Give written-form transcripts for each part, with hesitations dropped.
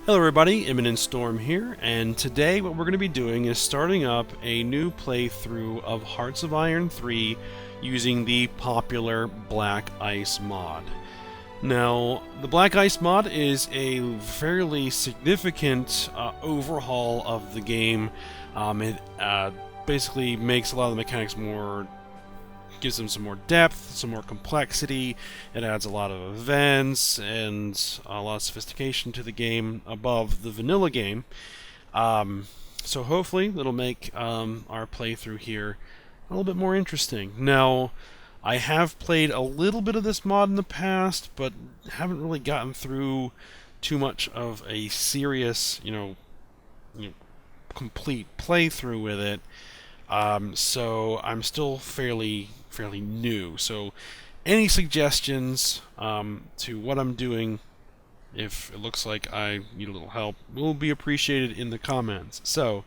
Hello everybody, Imminent Storm here, and today what we're going to be doing is starting up a new playthrough of Hearts of Iron 3 using the popular Black Ice mod. Now, the Black Ice mod is a fairly significant overhaul of the game. It basically makes a lot of the mechanics more, gives them some more depth, some more complexity. It adds a lot of events and a lot of sophistication to the game above the vanilla game. So hopefully it'll make our playthrough here a little bit more interesting. Now, I have played a little bit of this mod in the past, but haven't really gotten through too much of a serious, complete playthrough with it. So I'm still fairly new. So any suggestions to what I'm doing, if it looks like I need a little help, will be appreciated in the comments. So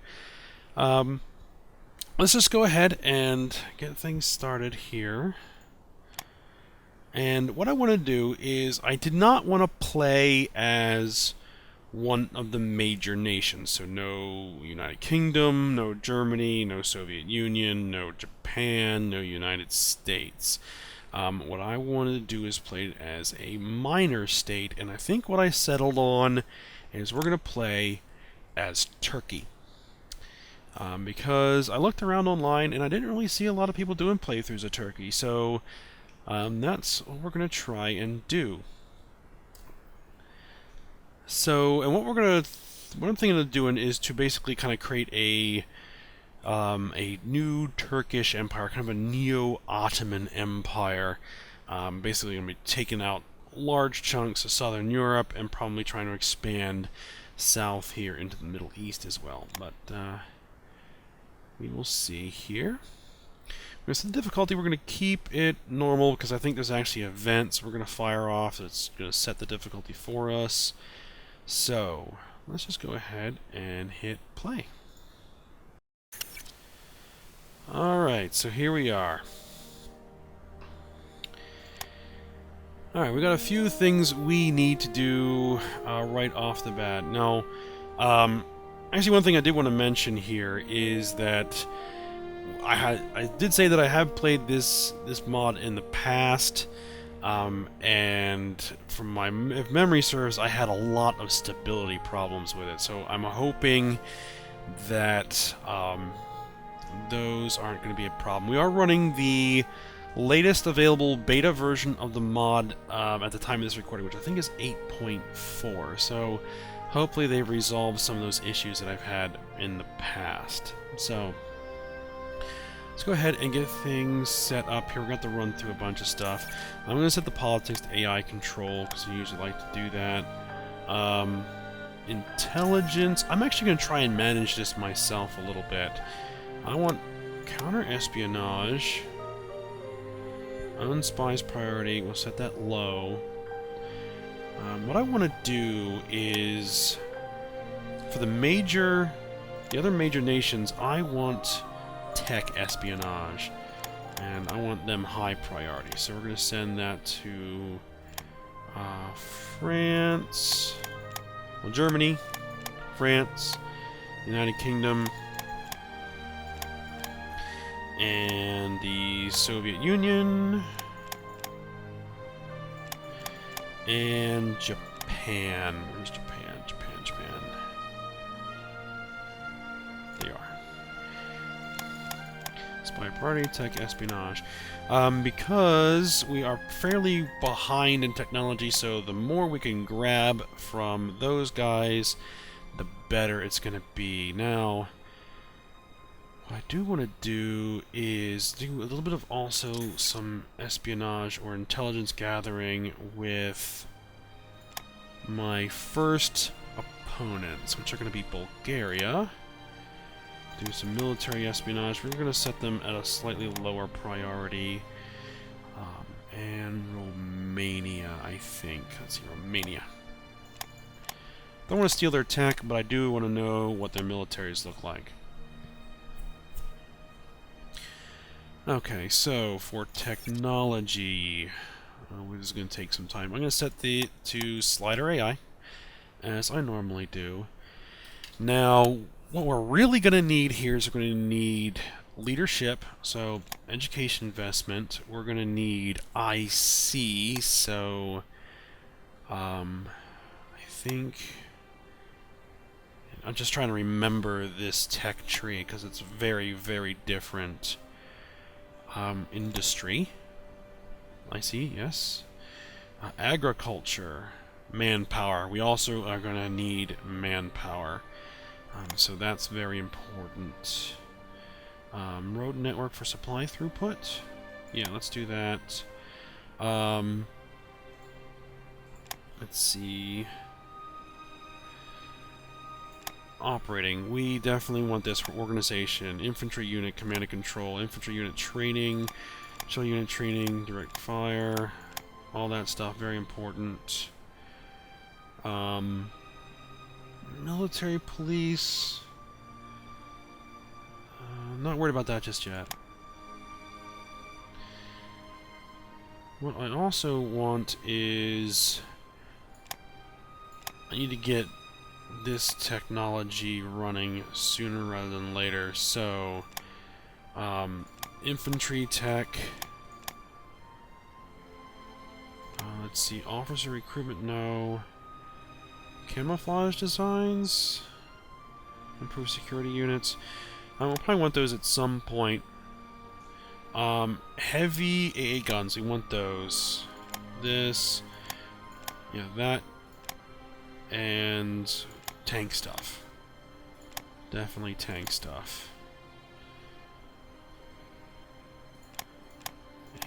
let's just go ahead and get things started here. And what I want to do is, I did not want to play as one of the major nations. So no United Kingdom, no Germany, no Soviet Union, no Japan, no United States. What I wanted to do is play as a minor state, and I think what I settled on is we're going to play as Turkey. Because I looked around online and I didn't really see a lot of people doing playthroughs of Turkey, so that's what we're going to try and do. So, and what I'm thinking of doing is to basically kind of create a new Turkish empire, kind of a neo-Ottoman empire. Basically, going to be taking out large chunks of southern Europe and probably trying to expand south here into the Middle East as well. But we will see here. With the difficulty, we're going to keep it normal because I think there's actually events we're going to fire off that's going to set the difficulty for us. So, let's just go ahead and hit play. Alright, so here we are. Alright, we got a few things we need to do right off the bat. Now, actually one thing I did want to mention here is that I did say that I have played this mod in the past. And from my, if memory serves, I had a lot of stability problems with it, so I'm hoping that those aren't going to be a problem. We are running the latest available beta version of the mod at the time of this recording, which I think is 8.4, so hopefully they've resolved some of those issues that I've had in the past. So let's go ahead and get things set up here. We're going to have to run through a bunch of stuff. I'm going to set the politics to AI control, because I usually like to do that. Intelligence. I'm actually going to try and manage this myself a little bit. I want counter-espionage. Unspies priority. We'll set that low. What I want to do is, for the other major nations, I want tech espionage, and I want them high priority, so we're going to send that to France, well, Germany, France, United Kingdom, and the Soviet Union, and Japan. Where's Japan? Japan. There you are. Spy priority, tech espionage. Because we are fairly behind in technology, so the more we can grab from those guys, the better it's going to be. Now, what I do want to do is do a little bit of also some espionage or intelligence gathering with my first opponents, which are going to be Bulgaria. Do some military espionage. We're going to set them at a slightly lower priority. And Romania, I think. Let's see, Romania. Don't want to steal their tech, but I do want to know what their militaries look like. Okay, so for technology, this is going to take some time. I'm going to set the to slider AI. as I normally do. Now, what we're really going to need here is we're going to need leadership, so education investment. We're going to need IC, so I think I'm just trying to remember this tech tree because it's very, very different. Industry, IC, yes. Agriculture, manpower. We also are going to need manpower. So that's very important. Road network for supply throughput. Yeah, let's do that. Let's see. Operating. We definitely want this for organization. Infantry unit, command and control. Infantry unit training. Shell unit training. Direct fire. All that stuff. Very important. Military police. Not worried about that just yet. What I also want is I need to get this technology running sooner rather than later. So, infantry tech. Let's see, officer recruitment, no. Camouflage designs. Improve security units. We'll probably want those at some point. Heavy AA guns, we want those. This. Yeah, that. And tank stuff. Definitely tank stuff.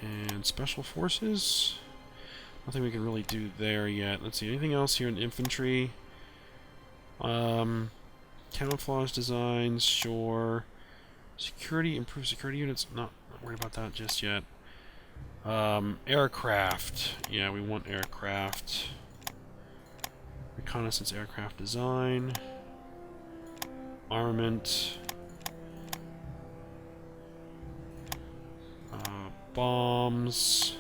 And special forces. Nothing we can really do there yet. Let's see, anything else here in infantry? Camouflage designs, sure. Security, improve security units. Not worried about that just yet. Aircraft. Yeah, we want aircraft. Reconnaissance aircraft design. Armament. Bombs.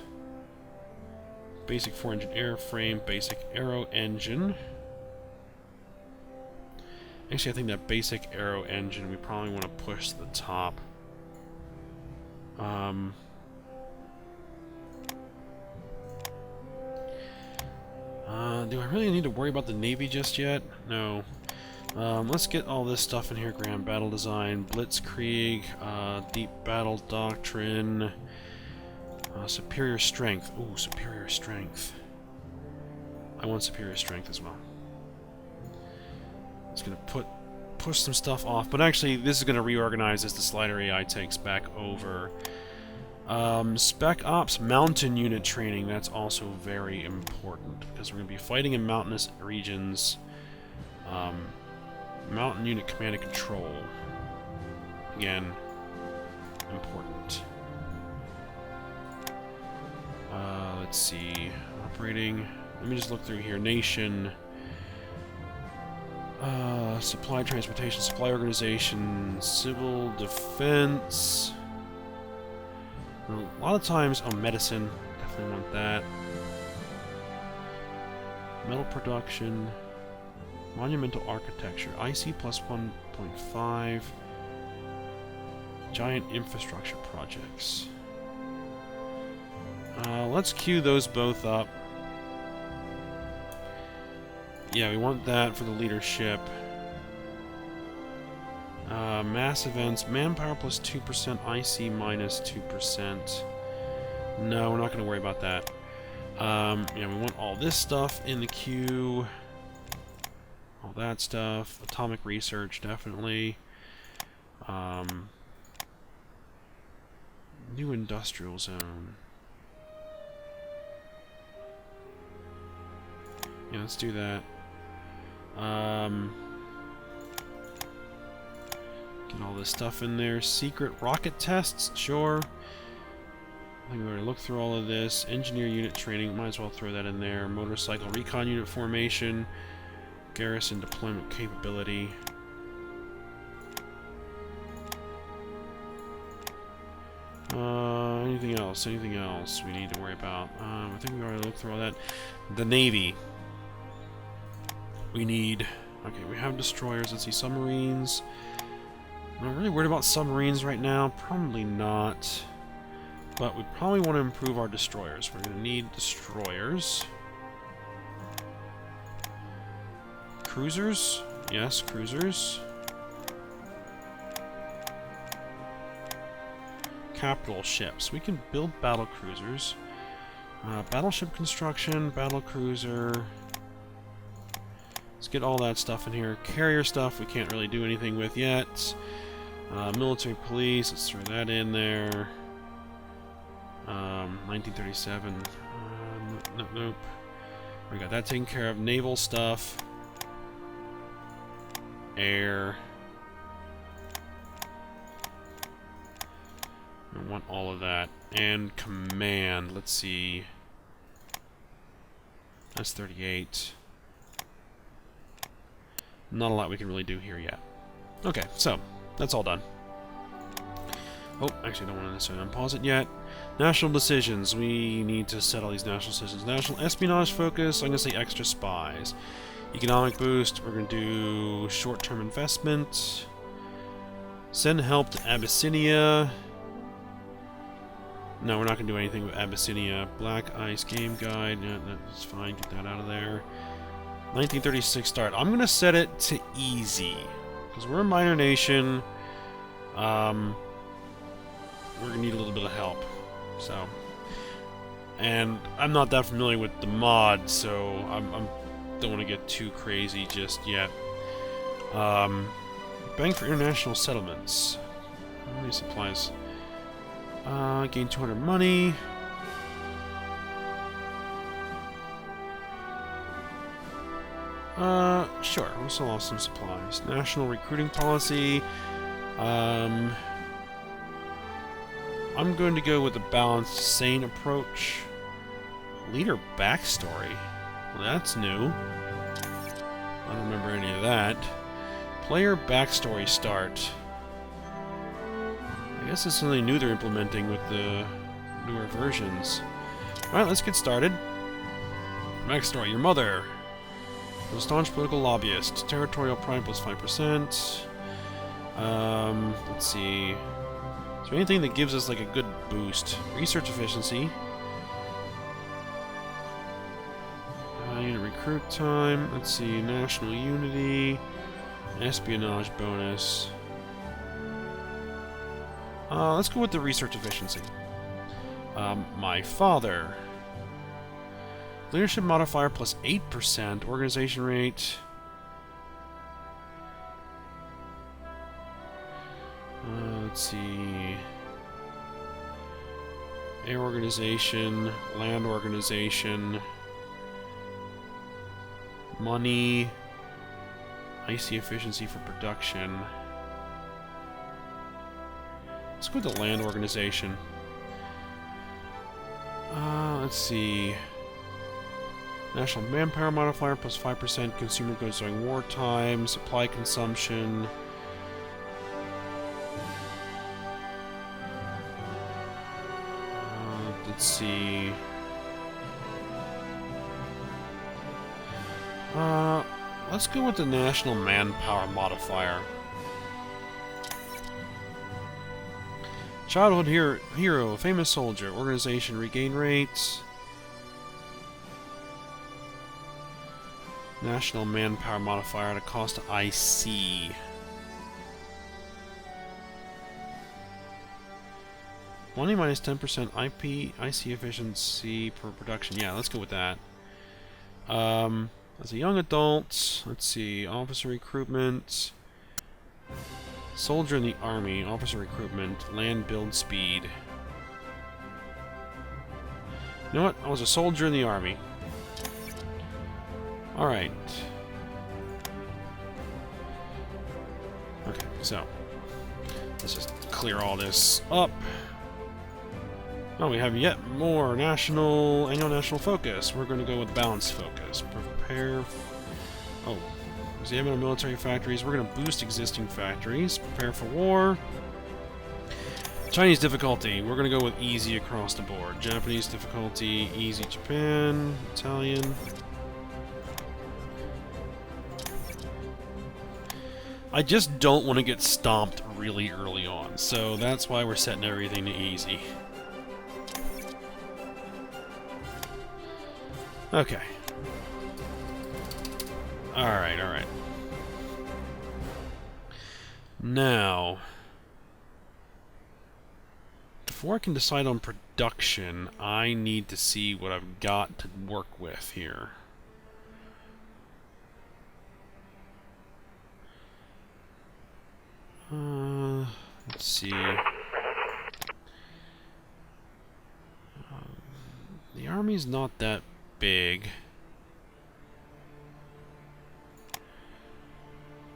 Basic 4-engine airframe. Basic aero engine. Actually, I think that basic aero engine we probably want to push to the top. Do I really need to worry about the Navy just yet? No. Let's get all this stuff in here. Grand Battle Design, Blitzkrieg, Deep Battle Doctrine, Superior Strength. Ooh, Superior Strength. I want Superior Strength as well. It's going to push some stuff off, but actually this is going to reorganize as the Slider AI takes back over. Spec Ops Mountain Unit Training, that's also very important, because we're going to be fighting in mountainous regions. Mountain Unit Command and Control. Again, important. Let's see. Operating. Let me just look through here. Nation. Supply Transportation, Supply Organization, Civil Defense. A lot of times, medicine. Definitely want that. Metal Production. Monumental Architecture. IC plus 1.5. Giant Infrastructure Projects. Let's queue those both up. Yeah, we want that for the leadership. Mass events, manpower plus 2%, IC minus 2%. No, we're not going to worry about that. Yeah, we want all this stuff in the queue. All that stuff. Atomic research, definitely. New industrial zone. Yeah, let's do that. Get all this stuff in there. Secret rocket tests, sure. I think we're going to look through all of this. Engineer unit training, might as well throw that in there. Motorcycle recon unit formation. Garrison deployment capability. Anything else? Anything else we need to worry about? I think we already looked through all that. The Navy. We need... Okay, we have destroyers. Let's see, submarines. Am I really worried about submarines right now? Probably not. But we probably want to improve our destroyers. We're going to need destroyers. Cruisers? Yes, cruisers. Capital ships. We can build battle cruisers. Battleship construction, battle cruiser. Let's get all that stuff in here. Carrier stuff we can't really do anything with yet. Military police, let's throw that in there. 1937. Nope. We got that taken care of. Naval stuff. Air. I want all of that. And command. Let's see. That's 38. Not a lot we can really do here yet. Okay, so that's all done. Oh, actually, I don't want to necessarily unpause it yet. National decisions. We need to set all these national decisions. National espionage focus. I'm going to say extra spies. Economic boost. We're going to do short-term investment. Send help to Abyssinia. No, we're not going to do anything with Abyssinia. Black Ice Game Guide. Yeah, that's fine. Get that out of there. 1936 start. I'm going to set it to easy. Because we're a minor nation. We're going to need a little bit of help. So. And I'm not that familiar with the mod, so I don't want to get too crazy just yet. Bank for international settlements. How many supplies? Gain 200 money. Sure, we'll sell off some supplies. National recruiting policy. I'm going to go with the balanced, sane approach. Leader backstory. Well, that's new. I don't remember any of that. Player backstory start. I guess it's something new they're implementing with the newer versions. Alright, let's get started. Backstory. Your mother was a staunch political lobbyist. Territorial pride plus 5%. Let's see. Is there anything that gives us like a good boost? Research efficiency. Unit recruit time. Let's see. National unity. Espionage bonus. Let's go with the research efficiency. My father. Leadership modifier plus 8%. Organization rate. Let's see. Air organization. Land organization. Money. Icy efficiency for production. Let's go with the land organization. Let's see. National manpower modifier plus 5%. Consumer goods during wartime. Supply consumption. Let's see. Let's go with the national manpower modifier. Childhood hero, famous soldier, organization regain rates. National manpower modifier at a cost of IC. Money minus 10% IC efficiency per production. Yeah, let's go with that. As a young adult, let's see, officer recruitment. Soldier in the army, officer recruitment, land build speed. You know what? I was a soldier in the army. Alright. Okay, so let's just clear all this up. Oh, we have yet more annual national focus. We're going to go with balanced focus. Prepare. Oh. Examine military factories. We're going to boost existing factories. Prepare for war. Chinese difficulty. We're going to go with easy across the board. Japanese difficulty. Easy Japan. Italian. I just don't want to get stomped really early on, so that's why we're setting everything to easy. Okay. Alright, alright. Now, before I can decide on production, I need to see what I've got to work with here. Let's see. The army's not that big.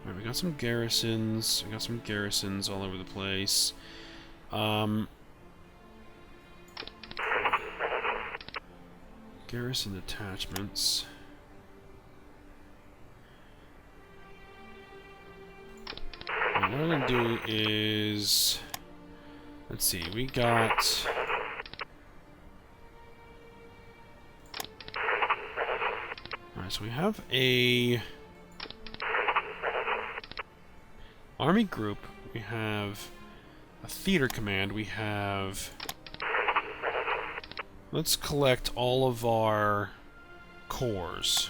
Alright, we got some garrisons. We got some garrisons all over the place. Garrison detachments. What I'm going to do is... Let's see, we got... Alright, so we have a... Army group, we have a theater command, we have... Let's collect all of our corps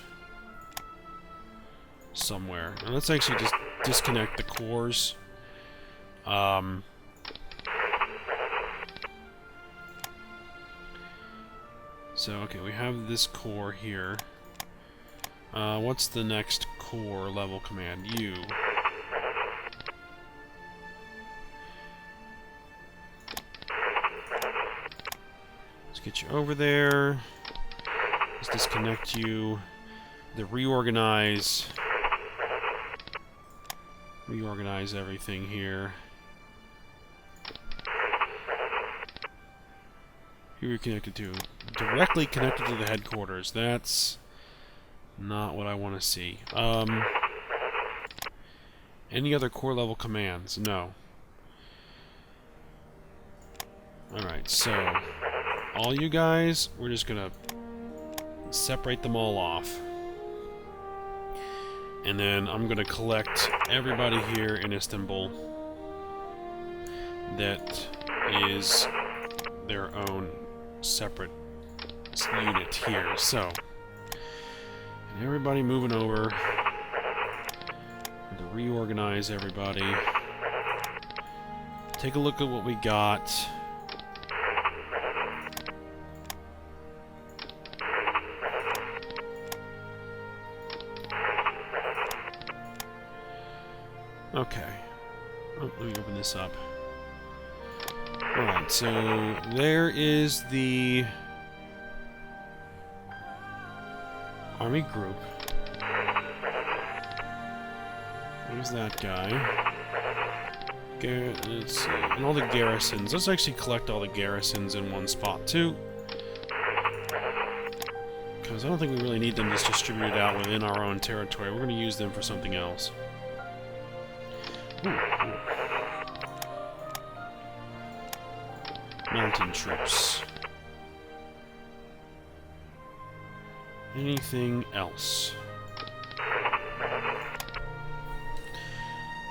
somewhere. And let's actually just disconnect the corps. So, okay, we have this corps here. What's the next corps level command? You. Let's get you over there. Let's disconnect you. The reorganize. Reorganize everything here. Who are you connected to? Directly connected to the headquarters. That's not what I want to see. Any other core level commands? No. Alright, so all you guys, we're just gonna separate them all off. And then I'm gonna collect everybody here in Istanbul that is their own separate unit here. So, everybody moving over. To reorganize everybody. Take a look at what we got. Okay. Oh, let me open this up. Alright, so there is the army group. There's that guy. Let's see. And all the garrisons. Let's actually collect all the garrisons in one spot, too. Because I don't think we really need them just distributed out within our own territory. We're going to use them for something else. Ooh, ooh. Mountain troops. Anything else?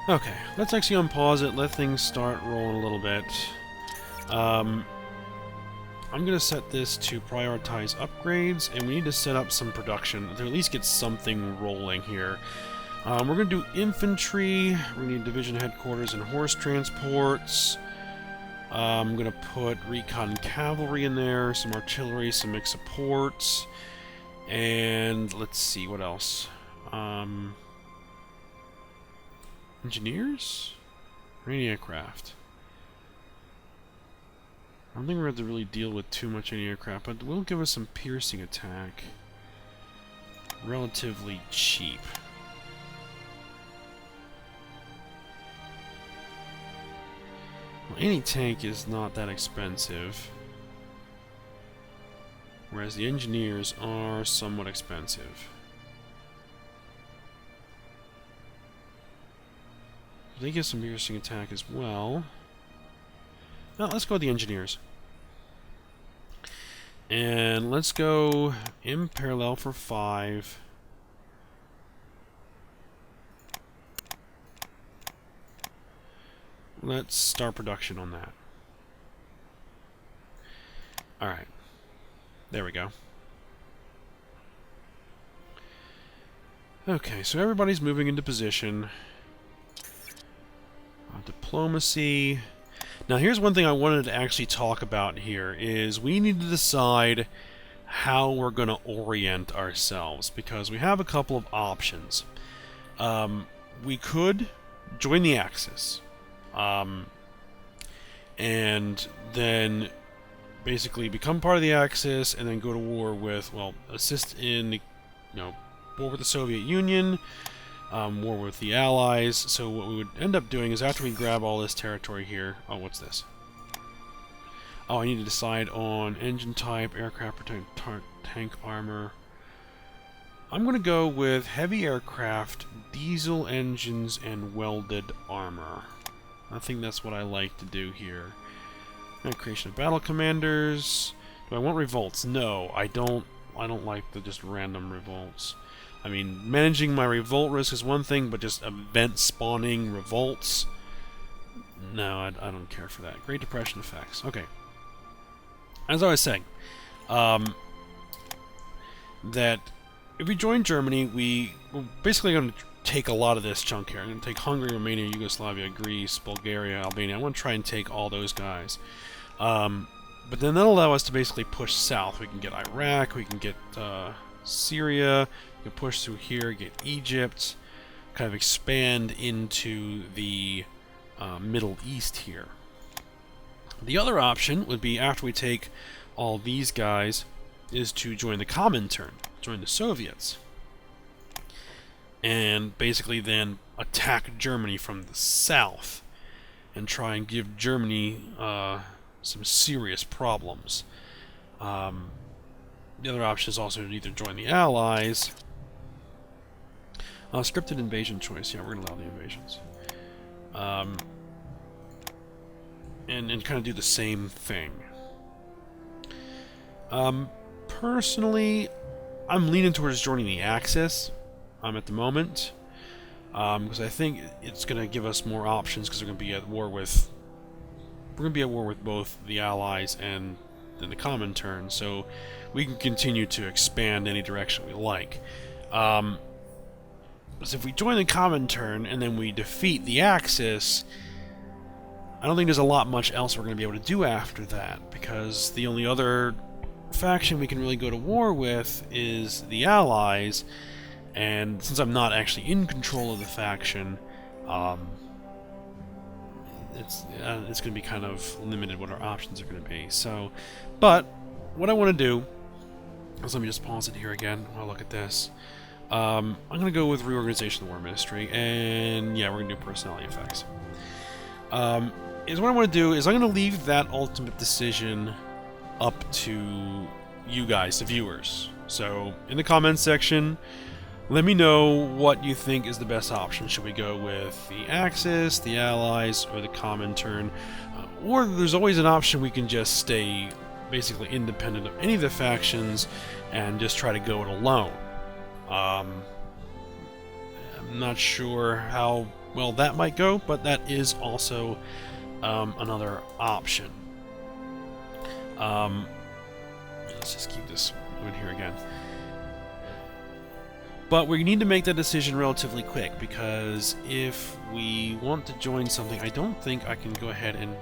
Okay, let's actually unpause it, let things start rolling a little bit. I'm going to set this to prioritize upgrades, and we need to set up some production to at least get something rolling here. We're going to do infantry, we need division headquarters and horse transports. I'm going to put recon cavalry in there, some artillery, some mixed supports, and let's see, what else? Engineers? Or any aircraft? I don't think we're going to have to really deal with too much any aircraft, but we'll give us some piercing attack. Relatively cheap. Well, any tank is not that expensive. Whereas the engineers are somewhat expensive. They get some piercing attack as well. Now, let's go with the engineers. And let's go in parallel for 5. let's start production on that. Alright. There we go. Okay, so everybody's moving into position. Diplomacy. Now here's one thing I wanted to actually talk about here, is we need to decide how we're going to orient ourselves, because we have a couple of options. We could join the Axis, and then basically become part of the Axis, and then go to war with, well, assist in, war with the Soviet Union, war with the Allies. So what we would end up doing is, after we grab all this territory here... Oh, what's this? Oh, I need to decide on engine type, aircraft protect, tank armor. I'm going to go with heavy aircraft, diesel engines, and welded armor. I think that's what I like to do here. And creation of battle commanders. Do I want revolts? No, I don't like the just random revolts. I mean, managing my revolt risk is one thing, but just event spawning revolts? No, I don't care for that. Great Depression effects. Okay. As I was saying, that if we join Germany, we're basically going to take a lot of this chunk here. I'm going to take Hungary, Romania, Yugoslavia, Greece, Bulgaria, Albania. I want to try and take all those guys. But then that'll allow us to basically push south. We can get Iraq, we can get Syria, we can push through here, get Egypt, kind of expand into the Middle East here. The other option would be, after we take all these guys, is to join the Comintern, join the Soviets, and basically then attack Germany from the south and try and give Germany some serious problems. The other option is also to either join the Allies. Scripted invasion choice. Yeah, we're going to allow the invasions. And kind of do the same thing. Personally, I'm leaning towards joining the Axis at the moment, because I think it's going to give us more options, because we're going to be at war with both the Allies and then the Comintern, so we can continue to expand any direction we like. So if we join the Comintern and then we defeat the Axis, I don't think there's a lot much else we're going to be able to do after that, because the only other faction we can really go to war with is the Allies, and since I'm not actually in control of the faction, it's going to be kind of limited what our options are going to be. So, but what I want to do is, let me just pause it here again while I look at this. I'm going to go with reorganization of the War Ministry, and yeah, we're going to do personality effects. Is what I want to do is I'm going to leave that ultimate decision up to you guys, the viewers. So in the comments section, let me know what you think is the best option. Should we go with the Axis, the Allies, or the Comintern? Or there's always an option we can just stay basically independent of any of the factions and just try to go it alone. I'm not sure how well that might go, but that is also another option. Let's just keep this moving here again. But we need to make that decision relatively quick, because if we want to join something, I don't think I can go ahead and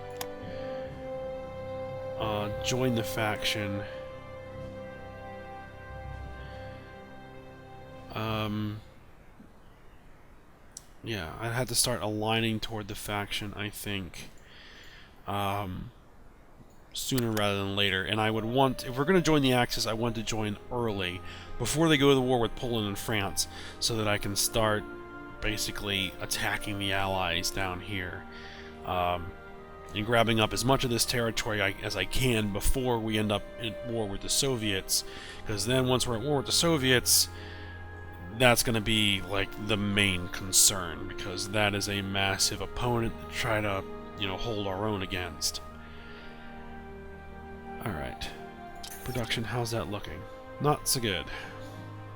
join the faction. Yeah, I'd have to start aligning toward the faction, I think, sooner rather than later. And I would want, if we're going to join the Axis, I want to join early, before they go to the war with Poland and France, so that I can start basically attacking the Allies down here, and grabbing up as much of this territory as I can before we end up in war with the Soviets, because then once we're at war with the Soviets, that's going to be like the main concern, because that is a massive opponent to try to, hold our own against. Alright. Production, how's that looking? Not so good.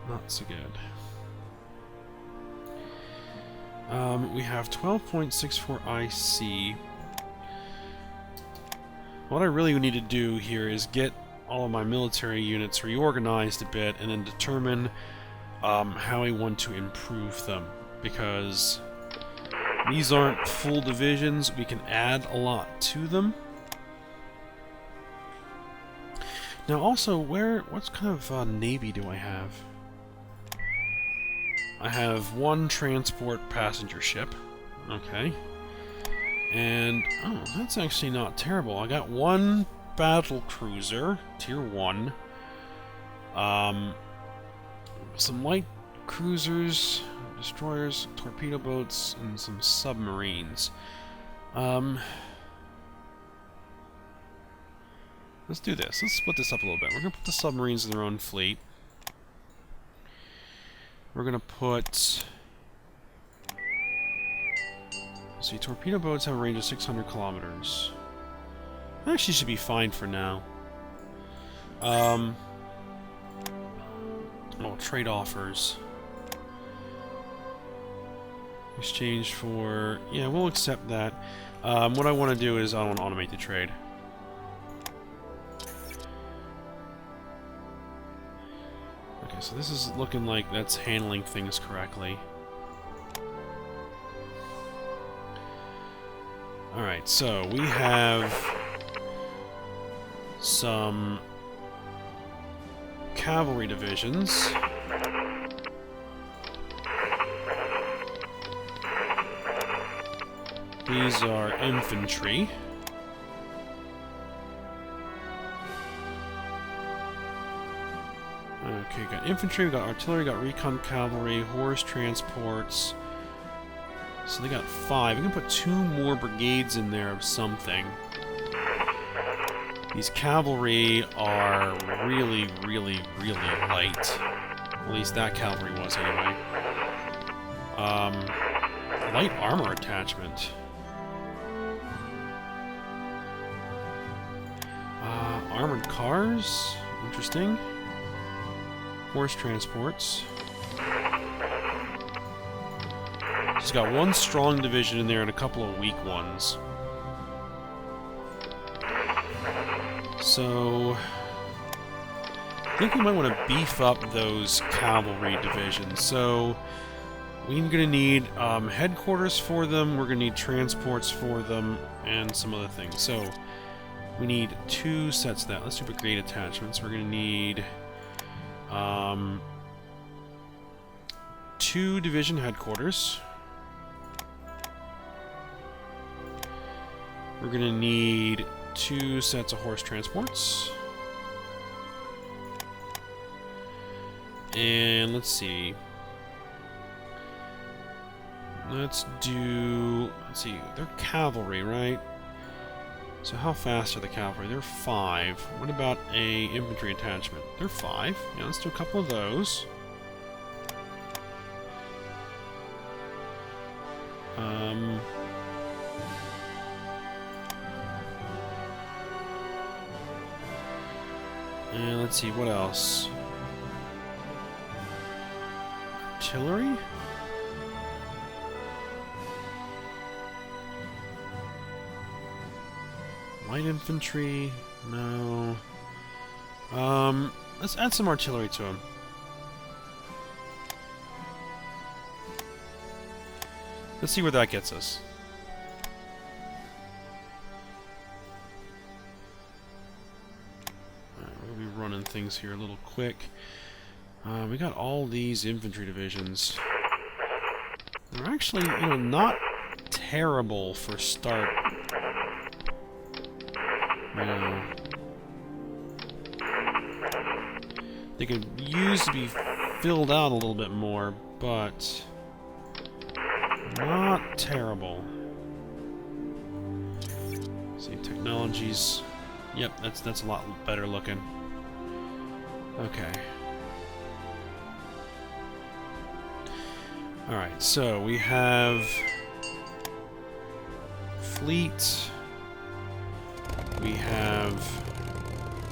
Not so good. We have 12.64 IC. What I really need to do here is get all of my military units reorganized a bit and then determine how I want to improve them, because these aren't full divisions. We can add a lot to them. Now also, what kind of navy do I have? I have one transport passenger ship. Okay. And, oh, that's actually not terrible. I got one battle cruiser, tier 1. Some light cruisers, destroyers, torpedo boats, and some submarines. Let's do this. Let's split this up a little bit. We're going to put the submarines in their own fleet. We're going to put... See, torpedo boats have a range of 600 kilometers. That actually should be fine for now. Oh, trade offers. Exchange for... Yeah, we'll accept that. What I want to do is I want to automate the trade. Okay, so this is looking like that's handling things correctly. Alright, so we have some cavalry divisions. These are infantry. Okay, got infantry, we got artillery, we got recon cavalry, horse transports. So they got 5. We can put 2 more brigades in there of something. These cavalry are really, really, really light. At least that cavalry was, anyway. Light armor attachment. Armored cars? Interesting. Horse transports. She's got one strong division in there and a couple of weak ones. So I think we might want to beef up those cavalry divisions. So we're going to need headquarters for them, we're going to need transports for them, and some other things. So we need 2 sets of that. Let's do brigade attachments. We're going to need 2 division headquarters. We're going to need 2 sets of horse transports. And let's see. Let's see, they're cavalry, right? So how fast are the cavalry? They're 5. What about a infantry attachment? They're 5. Yeah, let's do a couple of those. And let's see, what else? Artillery? Light infantry? No. Let's add some artillery to them. Let's see where that gets us. We'll be running things here a little quick. We got all these infantry divisions. They're actually, you know, not terrible for start. You know, they could use to be filled out a little bit more, but not terrible. See, technologies. Yep, that's a lot better looking. Okay. Alright, so we have fleet. We have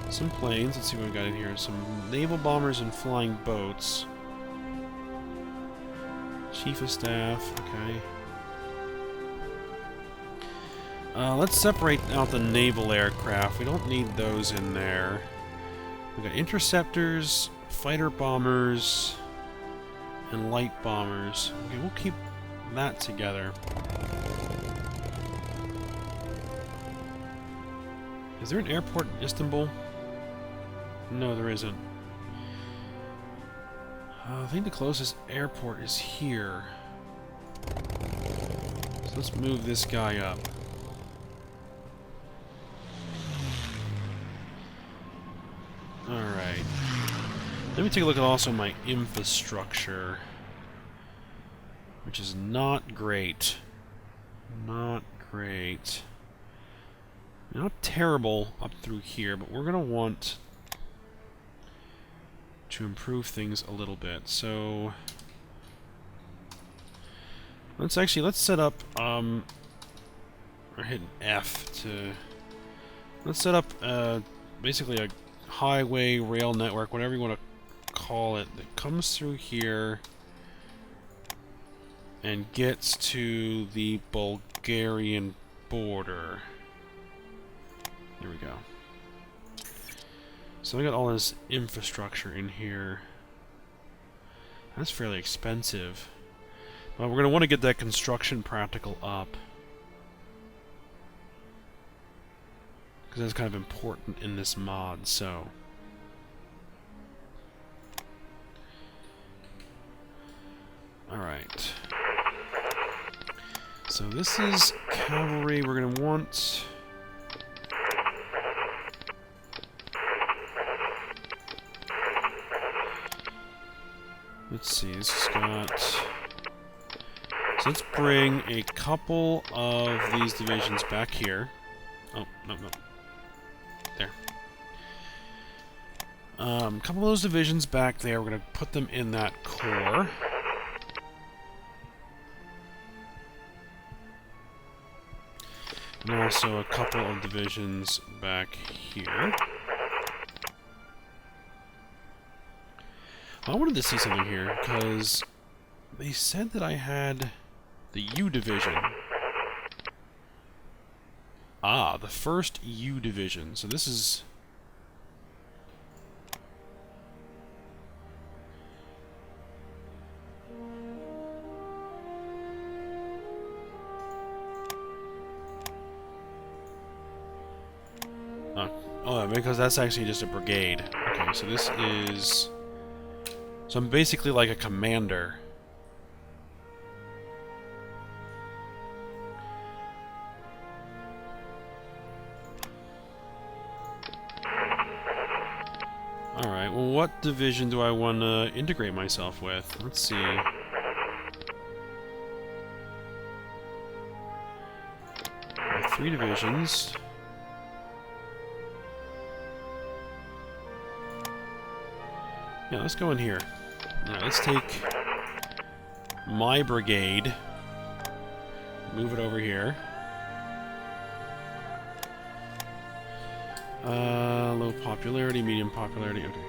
some planes. Let's see what we got in here. Some naval bombers and flying boats. Chief of staff. Okay. Let's separate out the naval aircraft. We don't need those in there. We've got interceptors, fighter bombers, and light bombers. Okay, we'll keep that together. Is there an airport in Istanbul? No, there isn't. I think the closest airport is here. So let's move this guy up. Alright. Let me take a look at also my infrastructure, which is not great. Not great. Not terrible up through here, but we're going to want to improve things a little bit. So let's set up or hit F to let's set up basically a highway rail network, whatever you want to call it, that comes through here and gets to the Bulgarian border. There we go. So we got all this infrastructure in here. That's fairly expensive. But we're going to want to get that construction practical up, because that's kind of important in this mod, so... Alright. So this is cavalry. We're going to want... Let's see, this has got... So let's bring a couple of these divisions back here. Oh, no. There. A couple of those divisions back there, we're going to put them in that core. And also a couple of divisions back here. I wanted to see something here, because they said that I had the U division. Ah, the first U division. So this is... Oh, because that's actually just a brigade. Okay, so this is... So I'm basically like a commander. Alright, well what division do I want to integrate myself with? Let's see. I have 3 divisions. Yeah, let's go in here. Alright, let's take my brigade, move it over here. Low popularity, medium popularity, okay.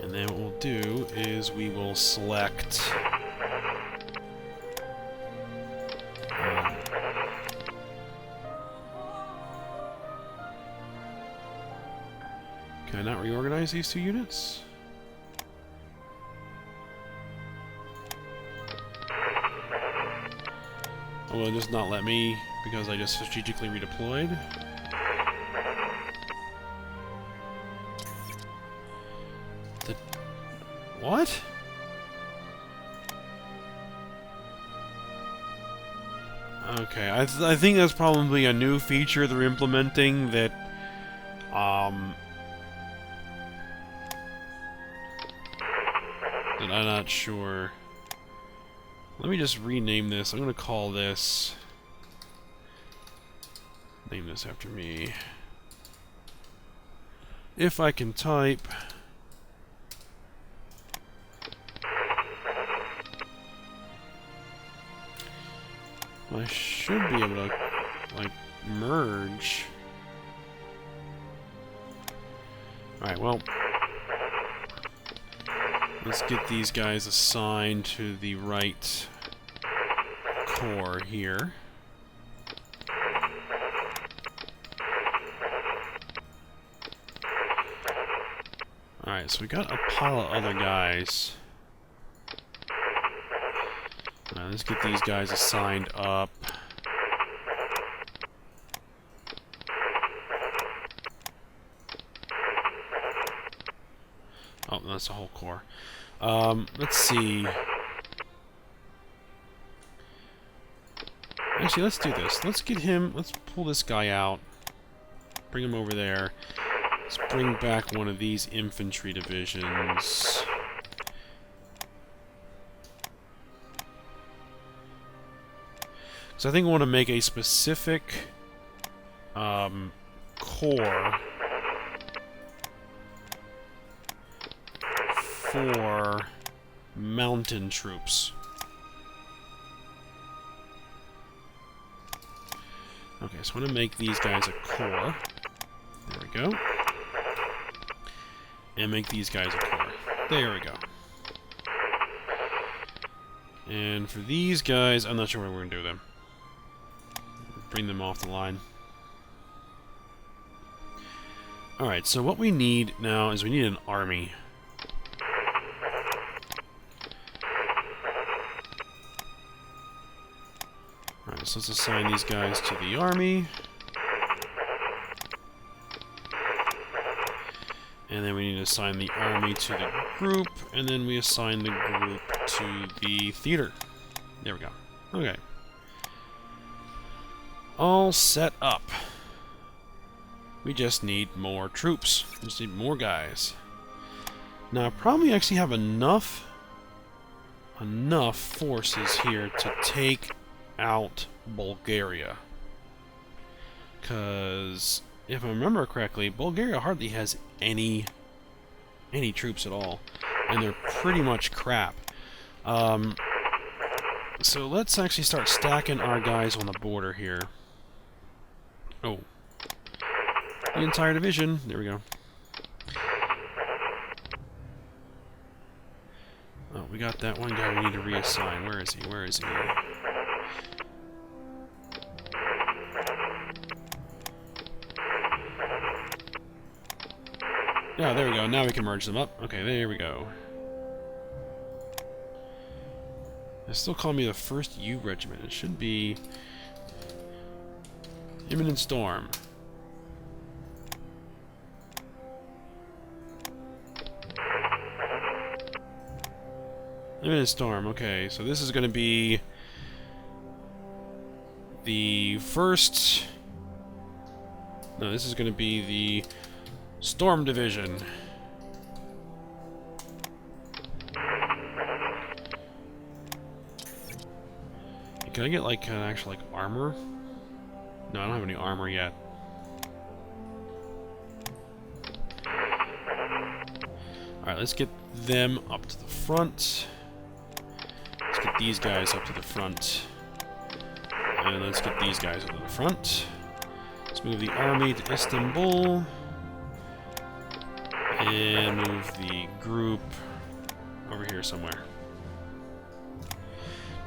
And then what we'll do is we will select... Can I not reorganize these 2 units? Oh, will it just not let me because I just strategically redeployed? What? Okay, I think that's probably a new feature they're implementing that, that I'm not sure. Let me just rename this. I'm gonna call this... Name this after me. If I can type... I should be able to, like, merge. Alright, well... Let's get these guys assigned to the right corps here. Alright, so we got a pile of other guys. Alright, let's get these guys assigned up. Oh, that's the whole corps. Let's see. Actually, let's do this. Let's get him... Let's pull this guy out. Bring him over there. Let's bring back one of these infantry divisions. So I think I want to make a specific corps for mountain troops. Okay, so I want to make these guys a corps. There we go. And make these guys a corps. There we go. And for these guys, I'm not sure where we're going to do them. Bring them off the line. Alright, so what we need now is we need an army. Alright, so let's assign these guys to the army. And then we need to assign the army to the group, and then we assign the group to the theater. There we go. Okay. All set up. We just need more troops. We just need more guys. Now, I probably actually have enough forces here to take out Bulgaria. Because, if I remember correctly, Bulgaria hardly has any troops at all. And they're pretty much crap. So let's actually start stacking our guys on the border here. Oh. The entire division. There we go. Oh, we got that one guy we need to reassign. Where is he? Where is he? Yeah, there we go. Now we can merge them up. Okay, there we go. They still call me the 1st U Regiment. It should be... Imminent Storm. Imminent Storm, okay. So this is going to be... the 1st... No, this is going to be the... Storm Division. Can I get like actual like armor? No, I don't have any armor yet. Alright, let's get them up to the front. Let's get these guys up to the front. And let's get these guys up to the front. Let's move the army to Istanbul. And move the group over here somewhere.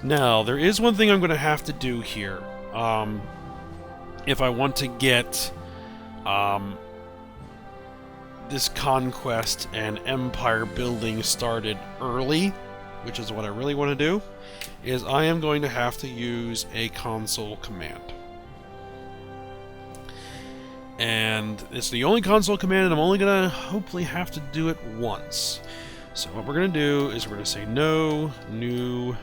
Now, there is one thing I'm going to have to do here. If I want to get this conquest and empire building started early, which is what I really want to do, is I am going to have to use a console command. And it's the only console command, and I'm only going to hopefully have to do it once. So what we're going to do is we're going to say no new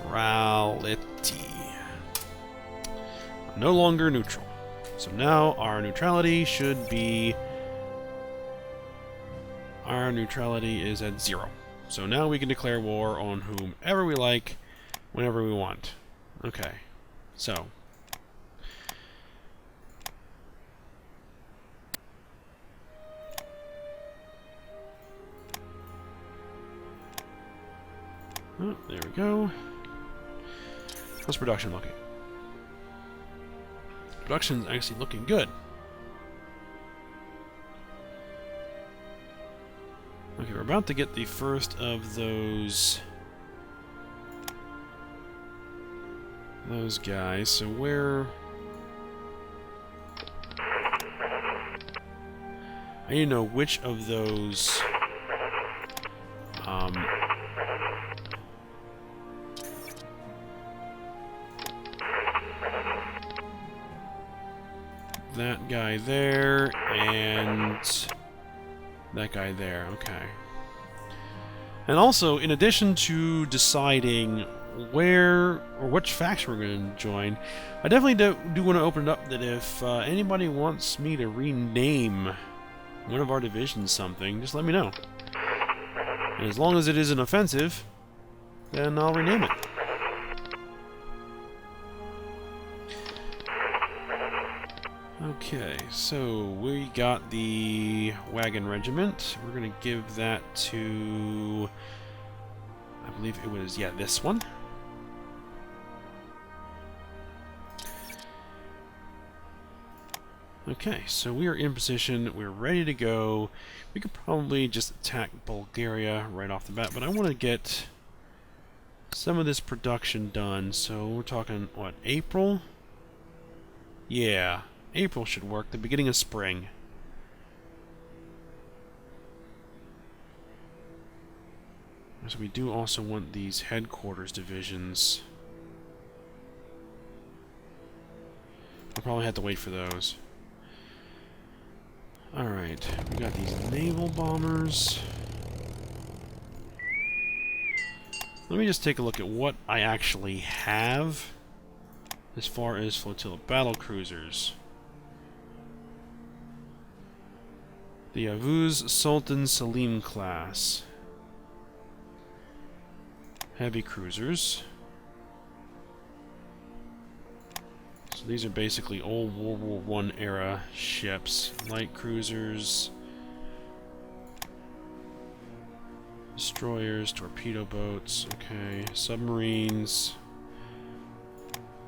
neutrality. No longer neutral. So now our neutrality should be... Our neutrality is at 0. So now we can declare war on whomever we like, whenever we want. Okay. So... Oh, there we go. How's production looking? Production's actually looking good. Okay, we're about to get the first of those those guys. So where... I need to know which of those... that guy there, and that guy there, okay. And also, in addition to deciding where or which faction we're going to join, I definitely do want to open it up that if anybody wants me to rename one of our divisions something, just let me know. And as long as it isn't offensive, then I'll rename it. Okay, so we got the Wagon Regiment. We're going to give that to, I believe it was, yeah, this one. Okay, so we are in position. We're ready to go. We could probably just attack Bulgaria right off the bat, but I want to get some of this production done. So we're talking, what, April? Yeah. April should work, the beginning of spring. So we do also want these headquarters divisions. I'll probably have to wait for those. Alright, we got these naval bombers. Let me just take a look at what I actually have as far as flotilla battle cruisers. The Yavuz Sultan Selim class. Heavy cruisers. So these are basically old World War I era ships. Light cruisers. Destroyers, torpedo boats, okay. Submarines.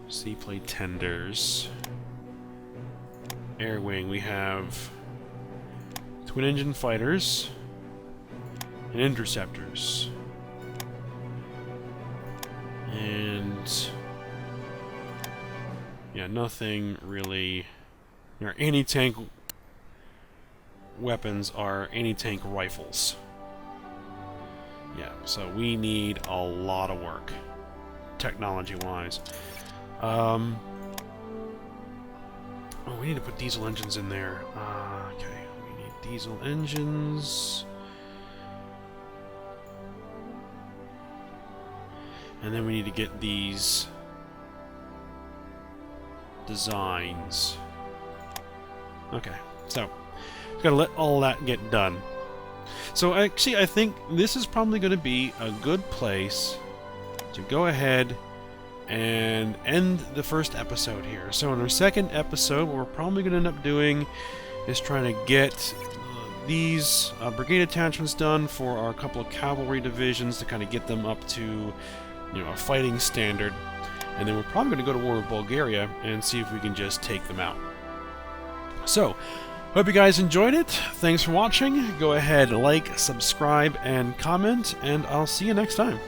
Seaplane tenders. Air wing, we have twin-engine fighters and interceptors. And yeah, nothing really. Our anti-tank weapons are anti-tank rifles. Yeah, so we need a lot of work, technology-wise. Oh, we need to put diesel engines in there. Okay. Diesel engines. And then we need to get these designs. Okay, so we've got to let all that get done. So actually, I think this is probably going to be a good place to go ahead and end the first episode here. So in our second episode, what we're probably going to end up doing is trying to get these brigade attachments done for our couple of cavalry divisions to kind of get them up to, you know, a fighting standard. And then we're probably going to go to war with Bulgaria and see if we can just take them out. So, hope you guys enjoyed it. Thanks for watching. Go ahead, like, subscribe, and comment, and I'll see you next time.